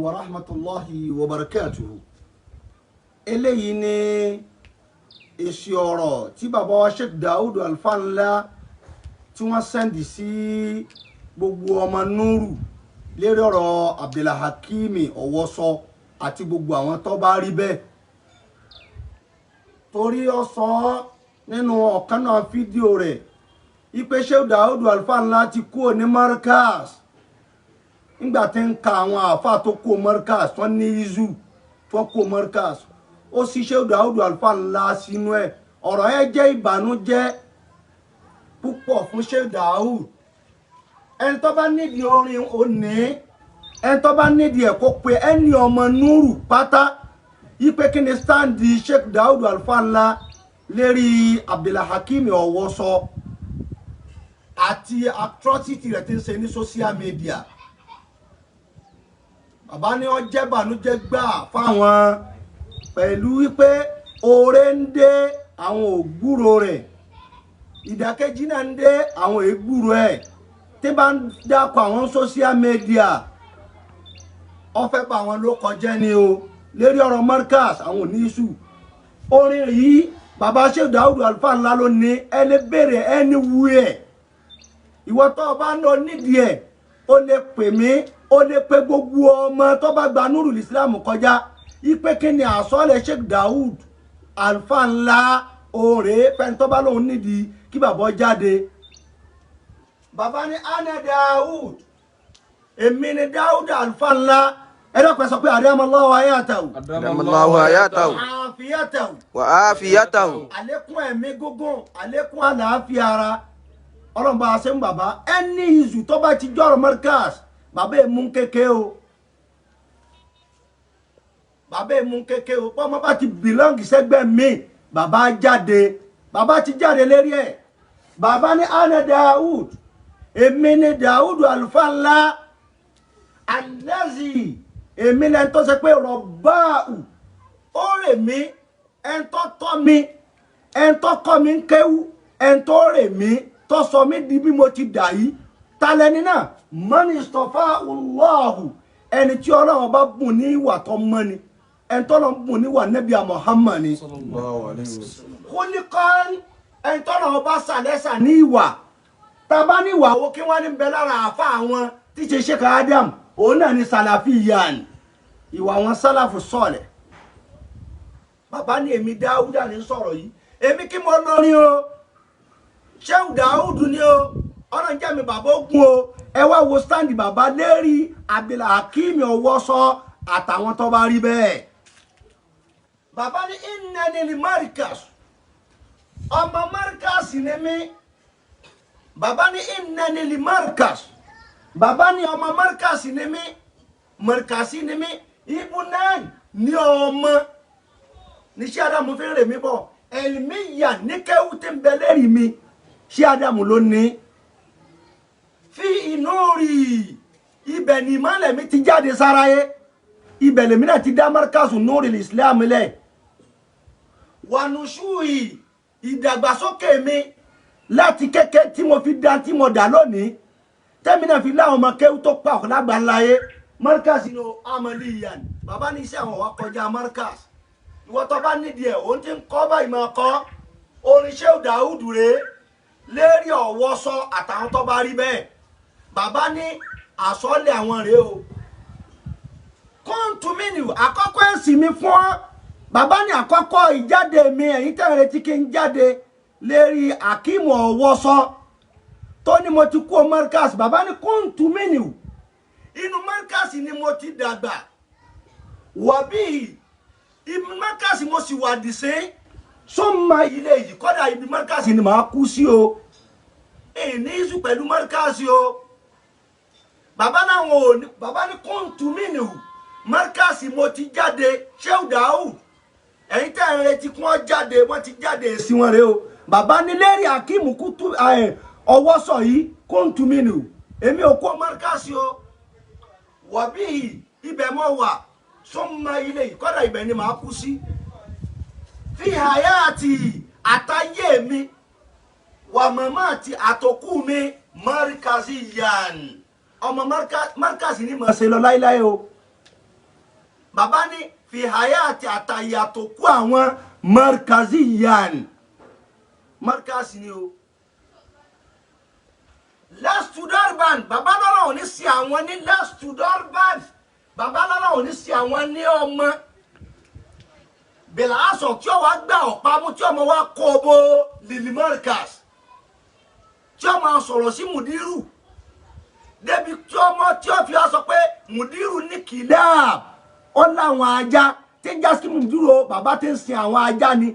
wa rahmatullahi wa barakatuhu. Eléyìí ni èsì ọ̀rọ̀ tí bàbá wa Sheikh Dawood Alfa ńlá tí wọ́n sẹ́ndì sí gbogbo ọmọ Núrù lérí ọ̀rọ̀ Abdul Hakeem Owosho àti gbogbo àwọn tó bá rí bẹ́ẹ̀. Torí ó sọ nínú ọ̀kan náà fídíò rẹ̀ ipe Sheikh Dawood Alfa ńlá ti kúrò ní Markaz nígbà tí ń ka àwọn àfáà tó kó Markaz tó ní izu tó kó Markaz ó sì Sheikh Dawood Alfa ńlá sínú ẹ̀. Ọ̀rọ̀ ẹ̀ jẹ́ ìbànújẹ́ púpọ̀ fún Sheikh Dawood. Ẹni tó bá nídìí orin òní, ẹni tó bá nídìí ẹ̀ kó pe ẹni ọmọ Núrù pátá ipe kí ni stáǹdì Sheikh Dawood Alfa ńlá lérí Abdul Hakeem Owosho àti atrocity rẹ̀ tí ń ṣe ní social media. Bàbá ní ó jẹ́ ìbànújẹ́ gbà fáwọn pẹ̀lú wípé oore ń dé àwọn ògbúrò rẹ̀, ìdàkejì náà ń dé àwọn ègbúrò ẹ̀ tí bá ń dákọ̀ àwọn social media. Ó fẹ́ bá àwọn ló kọjẹ́ ni o lérí ọ̀rọ̀ Markaz àwọn oníṣù. Orin yìí bàbá Sheikh Dawood Alfa ńlá ló ní ẹni bèrè ẹni wú ẹ̀. Ìwọ tó bá ń lọ nídìí ẹ̀ ó lè pè mí, ó lè pe gbogbo ọmọ tó bá gba Nurul Islam kọjá ipe kí ni àsọlẹ̀ Sheikh Dawood Alfa ńlá òòrè fẹ́ni tó bá lóun nídìí kí bàbá jáde. Bàbá ní ana Dawood, èmi ni Dawood Alfa ńlá. Ẹ̀rọ pẹ̀ sọ pé adamallahu hayatahu, adamallahu hayatahu àfiyatahu wa afiyatahu. Àlékún ẹ̀mí gúngún, àlékún àlàáfíà ara ọlọ́mọba àṣẹ ń bàbá. Ẹni ìzù tó bá ti jọ́rọ̀ Markaz bàbá èmú kéke o, bàbá èmú kéke o. Pọ́ ọmọ bá ti bìlọ́ǹgì sẹ́gbẹ́ mi bàbá jáde, bàbá ti jáde lérí ẹ̀. Bàbá ní ana Dawood, èmi ni Dawood Alfa ńlá alẹ́zì, èmi lẹ́ni tó ṣe pé rọ̀báù ó rè mí, ẹni tó tọ́ mi, ẹni tó kọ́ mi ń kéwú, ẹni tó rè mí tó sọ mí di bí mo ti dà yìí. Ta lẹni náà? Mọ́nìsítọ́fà Allahu, ẹni tí Ọlọ́run bá bùn ní ìwà tó mọ́ni, ẹni tó lọ́n bùn ní ìwà Nábì Muhammad ni. Kúlíkọ́n, ẹni tó lọ́n bá sàlẹ́sà ní ìwà. Ta bá ní ìwà wo kí wọ́n ní bẹ lára àfa àwọn tí ṣe Sheikh Adam, òun náà ni Salafiyan, ìwà wọn sálàfù sọ̀lẹ̀. Bàbá ní èmi Dáúdà ní sọ̀rọ̀ yìí, èmi kí mo lórí o, Sheikh Dawood ni o, ọ̀nà jẹ́ mi bàbá ogun o. Ẹ wá wo stand bàbá lérí Abdul Hakeem Owosho àtàwọn tó bá rí bẹ́ẹ̀. Bàbá ní innani li Markaz, ọmọ Markaz ni mí. Bàbá ní innani li Markaz, bàbá ní ọmọ Markaz ni mí, Markaz ni mí. Ibu náà ní ọmọ ní Sheikh Adamu fi ń rè mí bọ̀. Ẹ̀lmíyà ní kéwú tí ń bẹ lérí mi Sheikh Adamu ló ní. Fi inúri ibẹ̀ ni ìmọ̀lẹ̀ mi ti jáde sáráyé, ibẹ̀ lèmi náà ti dá Markaz Nurul Islam lẹ̀. Wànúṣúì ìdàgbàsókè mi láti kékeré tí mo fi dá tí mo dà lónìí tẹ́mi náà fi láwọn ọmọ kéwú tó pa ọ̀kọ́ lágbàláyé. Markaz ní amaliyan, bàbá ní iṣẹ́ àwọn wà kọjá Markaz. Ìwọ tó bá nídìí ẹ̀ òun ti ń kọ́ báyìí máa kọ́. Orin Sheikh Dawood rèé lérí Owosho àtàwọn tó bá rí bẹ́ẹ̀. Bàbá ní àsọlẹ̀ àwọn rèé o. Kọ́ńtùmínì àkọ́kọ́ ẹ̀sìn mi fún ọ. Bàbá ní àkọ́kọ́ ìjáde mi ẹ̀yìn tẹ́ retí kí n jáde lérí Hakeem Owosho tó ní mo ti kú Markaz. Bàbá ní kọ́ńtùmínì inú Markaz ni mo ti dàgbà. Wàbí ibi Markaz mo sì wà dìse. Sọ́mà ilé yìí kọ́dà ibi Markaz ni màá kú sí o. Ní ìsù pẹ̀lú Markaz o. Bàbá náà wọ́n ní, bàbá ní kọ́ńtùmínì Markaz mo ti jáde. Sheikh Dawood ẹ̀yin tẹ́ ń retí kí wọ́n jáde, wọ́n ti jáde sí wọn rẹ o. Bàbá ní lérí Hakeem Owosho yìí kọ́ńtùmínì èmi ò kó Markaz o. Wàbí ibẹ̀ mọ́ wà. Sọ́mà ilé yìí kọ́dà ibẹ̀ ni màá kú sí. Fi hayati àtayé mi wà màmá àti àtòkù mi Markaziyan. Ọmọ Markaz ni màá ṣe lọ láíláí o. bàbá ní fi hayati àtàyà tó kú àwọn markaziyan markaz ni o lastu darban bàbá lọ́rọ̀ ò ní sí àwọn ní lastu darban bàbá lọ́rọ̀ ò ní sí àwọn ní ọmọ bẹ̀rẹ̀ aṣọ tí ó wá gbà ọ̀pá mú tí ọmọ wa kó bó lili markaz tí ó máa sọ̀rọ̀ sí mùdírù débi tí ọmọ tí ó fi aṣọ pé mùdírù ní kìláàbù ó láwọn ajá tí ń já sí mùdírù o bàbá tí ń sin àwọn ajá ni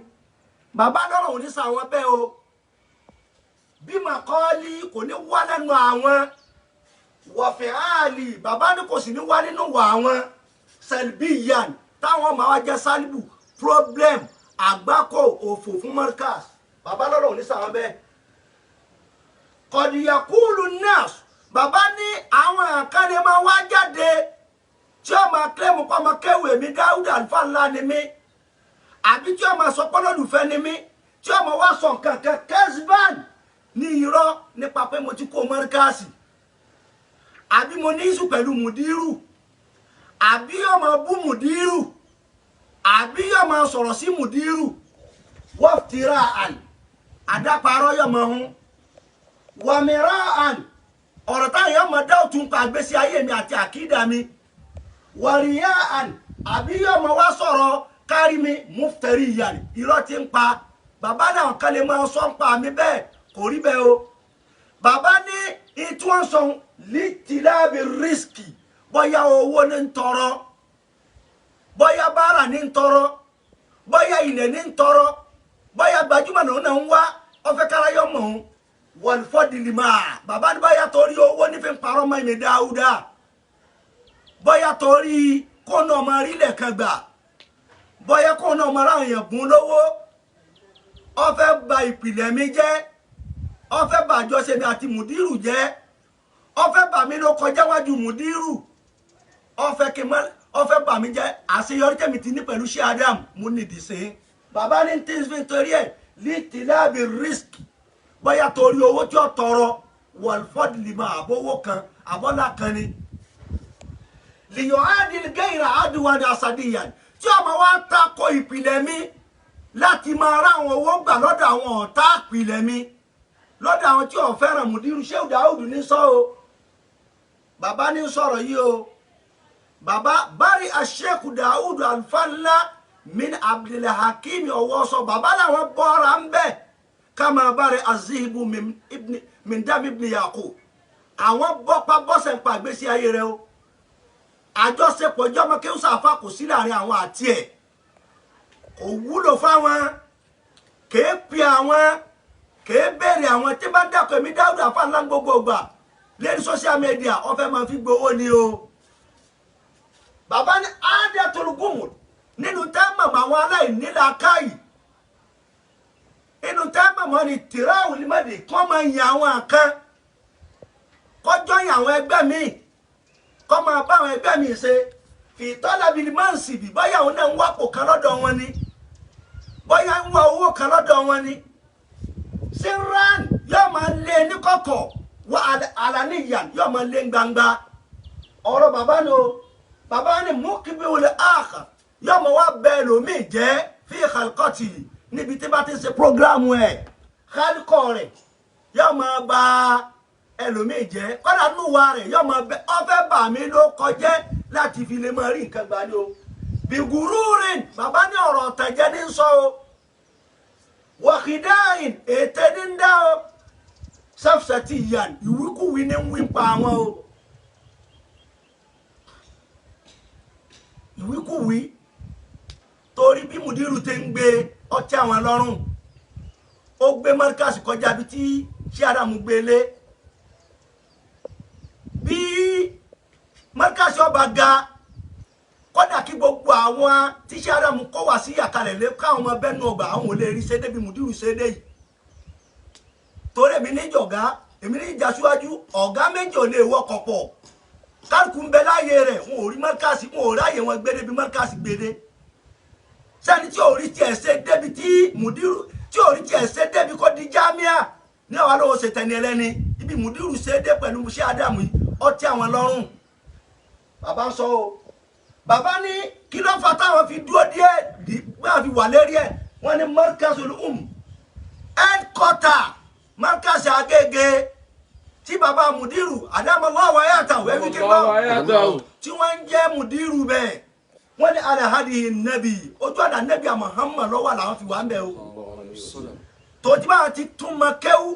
bàbá lọ́rọ̀ ò ní sọ àwọn bẹ́ẹ̀ o bí màkọ́lí kò ní wá lẹ́nu àwọn wọ̀fẹ̀ áàlì bàbá ní kò sì ní wá nínú wà àwọn selbiyan táwọn máa wá jẹ́ sálíbù problem àgbákò òfò fún markaz bàbá lọ́rọ̀ ò ní sọ àwọn bẹ́ẹ̀ kọ̀dìyàkúlù nurse bàbá ní àwọn àkànnì máa wá jáde tí ó máa kílẹ̀mù kọ́ ọmọ kéwèé mi Dáúdù Alfa ńlá ni mí àbí tí ó máa sọ pọ́lọ́dùfẹ́ ni mí tí ó máa wá sọ nǹkan kan kẹ́sìbán ní irọ́ nípa pé mo ti kó mọ́ríkàsì àbí mo ní ìṣù pẹ̀lú mùdírù àbí ó máa bú mùdírù àbí ó máa sọ̀rọ̀ sí mùdírù wọ́n tira àn àdáparọ́ yọ̀ mọ́ hún wàmírà àn ọ̀rọ̀ táyà yọ̀ mọ́ dá òtún pa àgbésí ayé mi àti àkídà mi wàríyá àn àbí yọ̀ mọ́ wá sọ̀rọ̀ kárí mi muftari yàn irọ́ ti ń pa bàbá náà kan lè máa sọ ń pa mi bẹ́ẹ̀ kò rí bẹ́ẹ̀ o bàbá ní ìtú wọn sọ lítìláàbì rísíkì bóyá owó ní ń tọrọ bóyá báárà ní ń tọrọ bóyá ilẹ̀ ní ń tọrọ bóyá gbajúmọ̀ náà ń wá ọfẹ́ káráyọ̀ mọ̀ ọ́n wọ̀lfọ́dìlìmọ̀ bàbá ní bóyá torí owó nífi ń parọ́ mọ́ ìmì Dáúdà bóyá torí kóná ọmọ rílẹ̀ kan gbà bóyá kóná ọmọ ráhùn yẹn gún lówó ó fẹ́ bà ìpìlẹ̀ mi jẹ́ ó fẹ́ bà àjọṣe mi àti mùdírù jẹ́ ó fẹ́ bà mí ló kọjá wájú mùdírù ó fẹ́ bà mí jẹ́ àṣeyọrí tèmi ti ní pẹ̀lú ṣé Adam mú nídìí sí bàbá ní tí ń fi torí ẹ̀ lítìláàbì rísíkì bóyá torí owó tí ó tọrọ wọ̀lfọ́dìlìmọ̀ àbówó kan àbọ́là kan ni lìyọ̀ ádìl gẹ́ìrà ádùwádì àsàdìyàn tí ọmọ wa tako ìpìlẹ̀ mi láti máa rá àwọn owó gbà lọ́dọ̀ àwọn ọ̀tá ìpìlẹ̀ mi lọ́dọ̀ àwọn tí ò fẹ́ràn mùdírù Sheikh Dawood ní sọ o bàbá ní sọ̀rọ̀ yìí o bàbá bari Sheikh Dawood Alfa ńlá min Abdul Hakeem Owosho bàbá làwọn bọ́ra ń bẹ̀ kama bari azihibu min dami ibn Yaqub àwọn bọ́pá bọ́sẹ̀ ń pa àgbésí ayé rẹ o àjọṣepọ̀ jọmọ kí ó sàfà kò sí láàrin àwọn àti ẹ̀ kò wúlò fáwọn kèé pe àwọn kèé béèrè àwọn tí bá dàkọ̀ èmi Dáúdù Alfa ńlá gbogbo ìgbà lórí social media ó fẹ́ máa fi gbowó ni o bàbá ní ádẹ́tolùgùn nínú tẹ́mọ̀ àwọn aláìnílàákàyè nínú tẹ́mọ̀ mọ́ ni tìráwù límọ̀dì kọ́ máa yan àwọn kan kọjọ́ yan àwọn ẹgbẹ́ mi kọ́ máa bá àwọn ẹgbẹ́ mi ṣe fìtọ́lábìlì máa ń sìbì bóyá òun náà ń wá pò kan lọ́dọ̀ wọn ni bóyá ń wá owó kan lọ́dọ̀ wọn ni síran yóò máa lé ní kọ̀kọ̀ wọ àlàníyàn yóò máa lé gbangba ọ̀rọ̀ bàbá ni o bàbá ni mú kíbi wọlé àkà yóò máa wá bẹ́ẹ̀ lómi jẹ́ fi kàlkọ́tì níbi tí bá ti ṣe prógrámù ẹ̀ kálíkọ̀ rẹ̀ yóò máa bá ẹlòmíì jẹ́ kọ́dà núwa rẹ̀ yóò máa bẹ́ ọ fẹ́ bà mí ló kọjẹ́ láti fi lè máa rí nǹkan gbà ní o bìgúrúrin bàbá ní ọ̀rọ̀ ọ̀tẹ̀jẹ́ ní sọ o wàkìdáìn ètè ní ń dá o sẹ́fṣẹ̀tì yàn ìwíkúwí ní ń wí pa àwọn o ìwíkúwí torí bí mùdírù ti ń gbé ọtí àwọn lọ́rùn ó gbé Markaz kọjá bí tí ṣé Ádámù gbé lé bí Markaz ọba ga kódà kí gbogbo àwọn tí ṣé Ádámù kó wá sí àkàlẹ̀ lé káwọn ọmọ bẹ́ẹ̀ náà gbà àwọn ò lè rí ṣe débi mùdírù ṣe dé yìí torí èmi níjọ̀gá èmi ní ìjà síwájú ọ̀gá méjì ò lè wọkọ̀ pọ̀ kálukú ń bẹ láàyè rẹ̀ wọn ò rí Markaz wọn ò ráyè wọn gbé débi Markaz gbé dé sẹ́ni tí ò rí tiẹ̀ ṣe débi tí mùdírù tí ò rí tiẹ̀ ṣe débi kó di jámíà ní àwọn alówó ṣe tẹni ẹlẹ́ni ibi mùdírù ṣe dé pẹ̀lú ṣé Ádámù yìí ọtí àwọn lọ́rùn bàbá ń sọ o bàbá ní kí ló fà táwọn fi dúró díẹ̀ wọ́n fi wà lérí ẹ̀ wọ́n ní Markazul headquarter Markaz Agége tí bàbá mudiru adamallahu hayatahu ẹbí kí bá tí wọ́n ń jẹ́ mudiru bẹ́ẹ̀ wọ́n ní alahadi nabi ojú ọ̀dà nabi Muhammad lọ́wọ́ làwọn fi wà ń bẹ̀ o tó ti bá ti tún mọ kéwú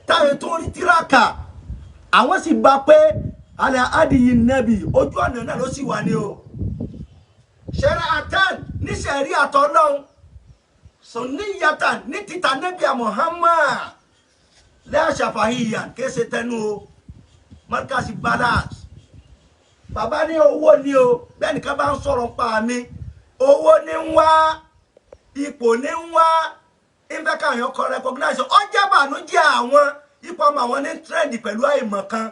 táyé tó rí tiraka àwọn sì bá pé alahadi nabi ojú ọ̀nà náà ló sì wà ní o ṣẹ̀rẹ̀ àtàn ní ṣẹ̀rí àtọ̀ náà sunniyatan ní títà nabi Muhammad lẹ́ṣàfàhíyàn kése tẹnu o Markaz balance bàbá ní owó ní o bẹ́ẹ̀ni ká bá ń sọ̀rọ̀ pa mi owó ní ń wá ipò ní ń wá ìfẹ́ káyọ̀ kọ́ recognize ọjà bànújẹ́ àwọn ipò ọmọ àwọn ní trend pẹ̀lú àìmọ̀ kan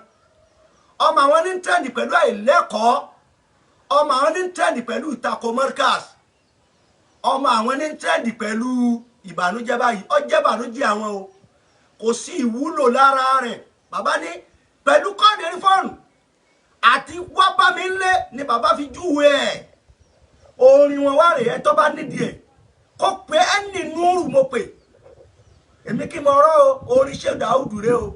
ọmọ àwọn ní trend pẹ̀lú àìlẹ́kọ̀ọ́ ọmọ àwọn ní trend pẹ̀lú ìtakò Markaz ọmọ àwọn ní trend pẹ̀lú ìbànújẹ́ báyìí ọjà bànújẹ́ àwọn o kò sí ìwúlò lára rẹ̀ bàbá ní pẹ̀lú kọ́ọ̀dì fọ́ọ̀nù àti wábà mi lé ni bàbá fi júwe ẹ̀ orin wọn wá rèé tó bá nídìí ẹ̀ kó pé ẹni núrù mo pè èmi kí mo rọ orin Sheikh Dawood rẹ o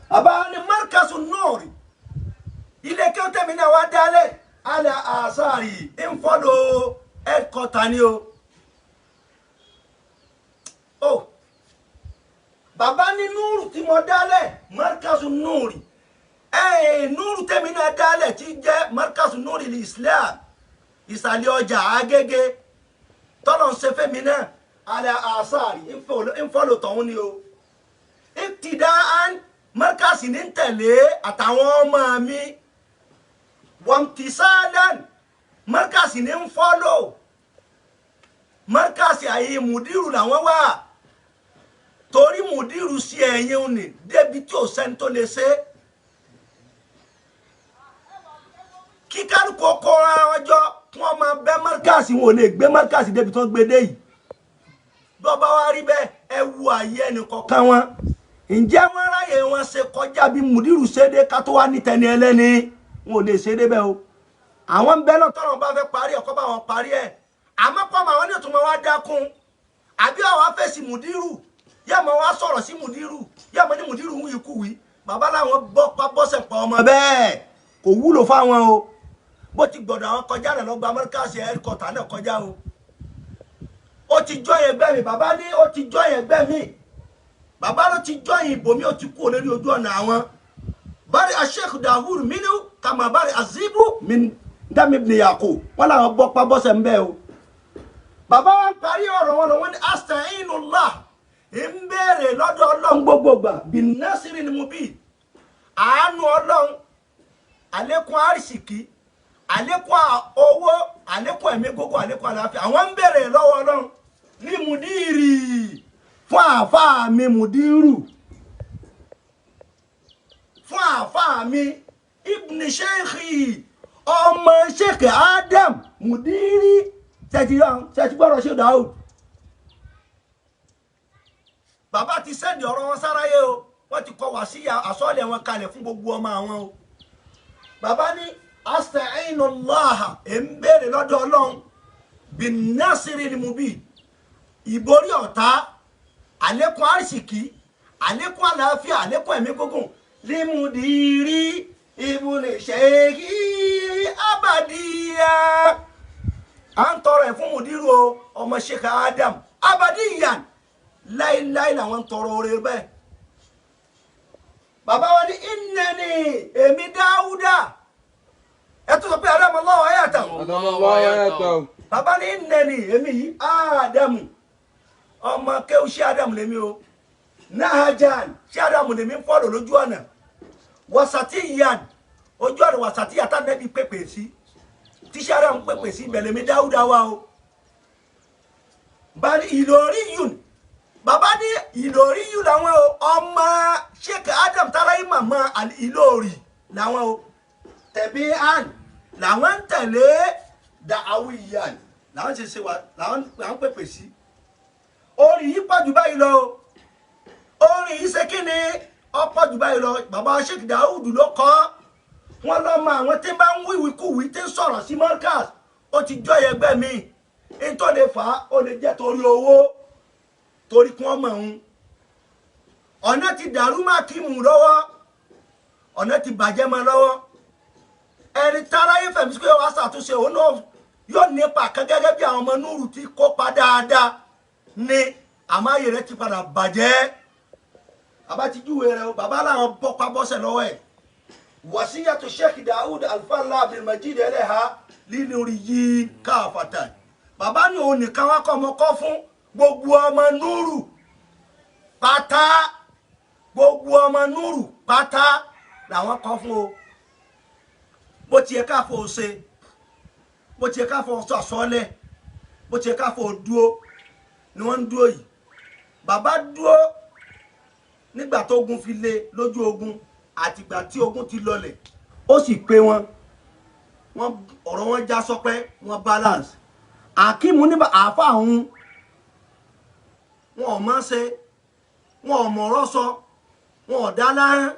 bàbá ní Markazun Nur ilé kí ó tẹ̀mí náà wá dálé alẹ́ àṣàrì ń fọ́lọ́ headquarter ni o. Bàbá ní núrù tí mo dálẹ̀ Markazun Nur núrù tẹ̀mí náà dálẹ̀ tí jẹ́ Markazun Nur l'Islam ìsàlẹ̀ ọjà Agége tọ́lọ̀ ń ṣe fẹ́mi náà alẹ́ àṣàrì ń fọ́lọ̀ tọ̀hún ni o ìtìdáhàn Markaz ní tẹ̀lé àtàwọn ọmọ mi wamtisalan Markaz ní ń fọ́lọ̀ Markaz àyè mudiru làwọn wà torí mudiru sí ẹ̀yìn òní débi tí ò sẹ́ni tó lè ṣe kí kálukú kó ara wọn jọ kí wọ́n máa bẹ́ Markaz wọn ò lè gbé Markaz débi tó ń gbé dé yìí bọ́ba wa rí bẹ́ẹ̀ ẹ wu àyè ẹnì kọ̀ọ̀kan wọn ǹjẹ́ wọ́n ráyè wọn ṣe kọjá bí mudiru ṣe dé ká tó wá ní tẹni ẹlẹ́ni wọn ò lè ṣe débẹ̀ o àwọn ń bẹ́ lọ́tọ́rọ̀ bá fẹ́ parí ẹ̀kọ́ bá wọn parí ẹ̀ àmọ́ pọ́ àwọn ní òtún máa wá dákun àbí àwọn afẹ́sì mudiru yá máa wá sọ̀rọ̀ sí mudiru yá máa ní mudiru ń ikú wí bàbá làwọn bọ́sẹ̀ pa ọmọ bẹ́ẹ̀ kò wúlò fáwọn o bó ti gbọ̀dọ̀ àwọn kọjá náà lọ́gbà Markaz headquarter náà kọjá o ó ti jọ́ yẹn gbẹ́ mi bàbá ní ó ti jọ́ yẹn gbẹ́ mi bàbá ló ti jọ́ yẹn ibòmí ó ti kú lórí ojú ọ̀nà àwọn bari Sheikh Dawood minu kama bari azibu min dami ibn Yaqub wọn làwọn bọ́pá bọ́sẹ̀ ń bẹ́ o bàbá wa ń parí ọ̀rọ̀ wọn lọ́wọ́ ní asta'inullah ń béèrè lọ́dọ̀ Ọlọ́run gbogbo gbà bin nasiri ni mo bí àánú Ọlọ́run àlékún àrísìkí àlékún owó àlékún ẹ̀mí gbogbo àlékún àlàáfíà àwọn ń béèrè lọ́wọ́ Ọlọ́run ní mùdírì fún àáfàá mi mùdírù fún àáfàá mi ibn Sheikh ọmọ Sheikh Adam mùdírì tẹ́tí gbọ́dọ̀ Sheikh Dawood bàbá ti sẹ́ndì ọ̀rọ̀ wọn sáráyé o wọ́n ti kọ wá sí àsọ́ọ̀lẹ̀ wọn kalẹ̀ fún gbogbo ọmọ àwọn o bàbá ní asta'inullah ń béèrè lọ́dọ̀ Ọlọ́run bin nasiri ni mo bí ìborí ọ̀tá àlékún àrísìkí àlékún àlàáfíà àlékún ẹ̀mí gígùn limudiri ibn Sheikh abadiya à ń tọrọ ẹ̀ fún mudiru o ọmọ Sheikh Adam abadiyan láíláí làwọn ń tọrọ oore bẹ́ẹ̀ bàbá wa ní innani èmi Dáúdà ẹ tó sọ pé adamallahu hayatahu bàbá ní innani èmi yìí Ádámù ọmọ kéwù sí Ádámù lèmi o nahajan sí Ádámù lèmi ń fọ́lọ̀ lójú ọ̀nà wasatiyan ojú ọ̀nà wasatiyan tá nẹ́bí pépè sí tí sí Ádámù pépè sí bẹ̀lẹ̀ mi Dáúdà wa o bá ní ìlórí yùn bàbá ní ìlórí yùn làwọn o ọmọ Sheikh Adam tàráyé màmá ìlórí làwọn o tẹ̀bí àn làwọn ń tẹ̀lé da'awiyan làwọn ṣe wà làwọn pépè sí orin yìí pọ̀jù báyìí lọ orin yìí ṣe kí ni ọ̀pọ̀ jù báyìí lọ bàbá Sheikh Dawood ló kọ́ wọ́n lọ mọ àwọn tí bá ń wíwíkúwí tí ń sọ̀rọ̀ sí Markaz ó ti jọ ẹgbẹ́ mi ń tó lè fà á ó lè jẹ́ torí owó torí kí wọ́n mọ̀ ń ọ̀nà ti dàrú má kí mú lọ́wọ́ ọ̀nà ti bàjẹ́ mọ́ lọ́wọ́ ẹni táráyé fẹ̀mí sí pé wàá ṣàtúnṣe òun náà yóò nípa kan gẹ́gẹ́ bí àwọn ọmọ núrù ti kópa dáadáa ní àmáyé rẹ̀ ti padà bàjẹ́ bàbá ti júwe rẹ̀ o bàbá làwọn bọ́pá bọ́sẹ̀ lọ́wọ́ ẹ̀ wasiyatu Sheikh Dawood Alfa Abdul Majid ẹlẹ́ha lílórí yìí káfàtà bàbá ní òun nìkan wá kọ́ ọmọ kọ́ fún gbogbo ọmọ núrù pátá gbogbo ọmọ núrù pátá làwọn kọ́ fún o bó tiẹ̀ káfọ́ ò ṣe bó tiẹ̀ káfọ́ sọ àsọ́lẹ̀ bó tiẹ̀ káfọ́ ò dúó ni wọ́n ń dúó yìí bàbá dúó nígbà tó ogun fi lé lójú ogun àtìgbà tí ogun ti lọlẹ̀ ó sì pé wọn ọ̀rọ̀ wọn já sọpẹ́ wọn balance Hakeem níbà àáfà òun wọn ò mọ̀ ṣe wọn ò mọ̀rọ̀ sọ wọn ò dá láhán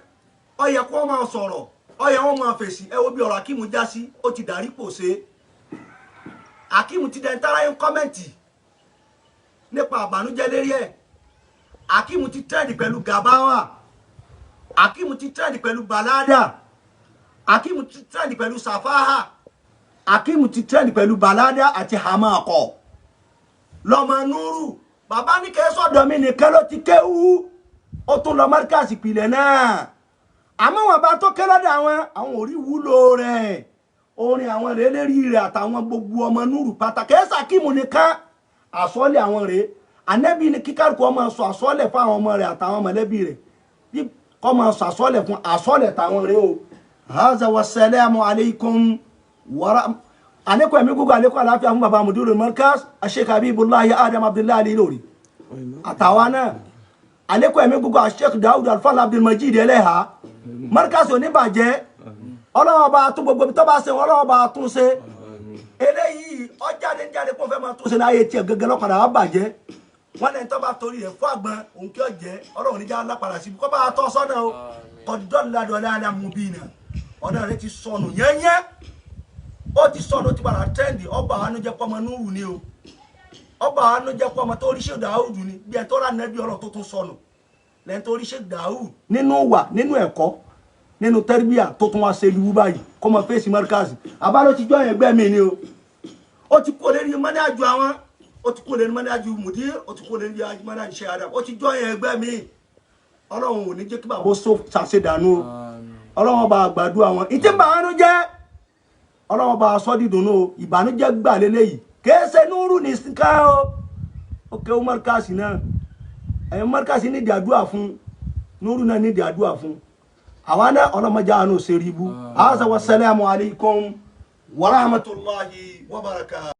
ó yẹ kó máa sọ̀rọ̀ ó yẹ wọn máa fèsì ẹ wo bí ọ̀rọ̀ Hakeem já sí ó ti darí pò ṣe Hakeem ti dẹ̀ ń tára yín kọ́mẹ̀ntì nípa àbànújẹ́ lérí ẹ̀ Hakeem ti trend pẹ̀lú gabawa Hakeem ti trend pẹ̀lú balada Hakeem ti trend pẹ̀lú safaha Hakeem ti trend pẹ̀lú balada àti hamako lọ́mọ núrù bàbá ní kẹ́ sọ́dọ̀ mi nìkan ló ti kéwú ó tún lọ Markaz ìpìlẹ̀ náà àmọ́ wọn bá tó ké lọ́dọ̀ àwọn orí wúlò rẹ̀ orin àwọn rẹ̀ lérí rẹ̀ àtàwọn gbogbo ọmọ núrù pàtàkì ẹ̀ Hakeem nìkan àsọ́lẹ̀ àwọn rẹ̀ Ànábì ní kíkàrùkù ọmọ sọ àsọ́lẹ̀ fún àwọn ọmọ rẹ̀ àtàwọn mọ̀lẹ́bí rẹ̀ kọ́mọ sọ àsọ́lẹ̀ fún àsọ́lẹ̀ tàwọn rẹ̀ o haza wassalamu alaikum alaikum ẹ̀mí gúgú alaikum àláfíà fún bàbá mudirul Markaz Sheikh Habibullahi Adam Abdullahi Alilori àtàwọn náà alaikum ẹ̀mí gúgú Sheikh Dawood Alfa Abdul Majid ẹlẹ́ha Markaz oníbàjẹ́ ọlọ́wọ́ bá tún gbogbo tó bá ṣe ọlọ́wọ́ bá tún ṣe eléyìí ọjáde jáde kó fẹ́ máa tún ṣe láyé tiẹ̀ gẹ́gẹ́ lọ́kànlá wá bàjẹ́ wọn lẹ́yìn tó bá torí rẹ̀ fún àgbọn òun kí ọ̀jẹ́ ọlọ́run níjà lápàdà síbi kọ́ bá tọ́ sọ́nà o kọ́dọ̀dọ̀ládọ̀lá alámúbínà ọ̀nà rẹ̀ ti sọnù yẹ́nyẹ́ ó ti sọnù ó ti padà tẹ́ǹdì ọba àánú jẹ́ pọ́mọ núrù ni o ọba àánú jẹ́ pọ́mọ tó rí Sheikh Dawood ni bí ẹ tó rà nẹ́bí ọ̀rọ̀ tó tún sọnù lẹ́yìn tó rí Sheikh Dawood nínú wà nínú ẹ̀kọ́ nínú tẹ́rìbíà tó tún wá ṣe lu báyìí kó mọ fèsì Markaz àbálò ti jọ ẹgbẹ́ mi ni o ó ti kó lérí mọ́nájú àwọn ó ti kó lérí mọ́nájú mudir ó ti kó lérí mọ́nájú Sheikh Adam ó ti jọ ẹgbẹ́ mi ọlọ́run ò ní jẹ́ kí bàbá ó so ṣàṣedànù o ọlọ́run bá gbàdúrà wọn ìtí bàánú jẹ́ ọlọ́run bá sọ dídùn o ìbànújẹ́ gbà lélẹ́yìí kéèsè núrù ní síká o ó kéwú Markaz náà ẹ̀yìn Markaz ní ìdàdúà fún núrù náà ní ìdàdúà fún àwọn náà ọlọ́mọdé àánú ṣe rí bú. Assalamu alaikum wa rahmatullahi wa barakatuh.